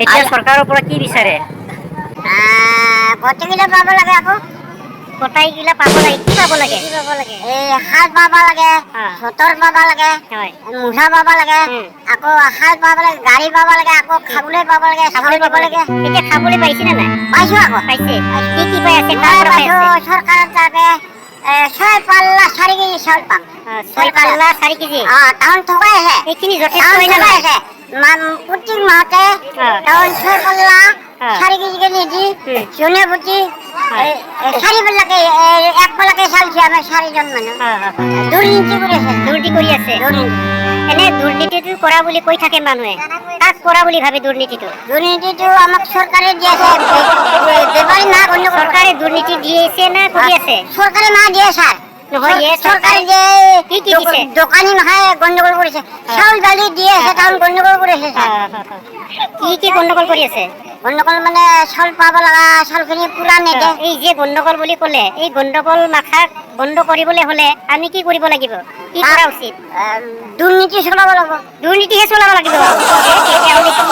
এতিয়া চৰকাৰৰ পৰা কি বিচাৰে? গোটেইকেইটা পাব লাগে আকৌ গোটাইগিলা পাব লাগে। কি পাব লাগে? এই শাল পাব লাগে, চতৰ পাব লাগে, মুঠা পাব লাগে, আকৌ শাল পাব লাগে, গাড়ী পাব লাগে, আকৌ খাবলৈ পাব লাগে, চাউল পাব লাগে। এতিয়া খাবলৈ পাইছে নে নাই? পাইছো আকৌ। পাইছে। কি কি পাই আছে? চৰকাৰৰ তাতে 6 পাল্লা 4 কেজি চাউল পাম। 6 পাল্লা 4 কেজি। টাউন থকাই আছে। এইখিনি যথেষ্ট হয় না নাই? প্ৰতি মাহতে টাউন 6 পাল্লা 4 কেজিকে নিদি জনে প্ৰতি 4 পাল্লাকে 1 পাল্লাকে চাউল দিয়ে আমাৰ 4জন মানুহ। দুৰ্নীতি কৰি আছে। এনে দুৰ্নীতিটো কৰা বুলি কৈ থাকে মানুহে। কাক কৰা বুলি ভাবে দুৰ্নীতিটো? দুৰ্নীতিটো আমাক চৰকাৰে দি আছে। বেপাৰী না চৰকাৰে দুৰ্নীতি দিছে না কৰি আছে? চৰকাৰে না দিয়ে ছাৰ। নহয় চৰকাৰে যে কি দিছে? দোকানী মাহে গণ্ডগোল কৰিছে। চাউল দালি দিয়ে আছে, টাউন গণ্ডগোল কৰি আছে ছাৰ। কি গণ্ডগোল কৰি আছে? গণ্ডগোল মানে চাউল পাব লগা চাউলখিনি পুৰা নেদে। এই যে গণ্ডগোল বুলি ক'লে, এই গণ্ডগোল মাখাক বন্ধ কৰিবলৈ হ'লে আমি কি কৰিব লাগিব? কি কৰা উচিত? দুৰ্নীতি চলাব লাগিব। দুৰ্নীতিহে চলাব লাগিব। তেতিয়াহ'লে কি?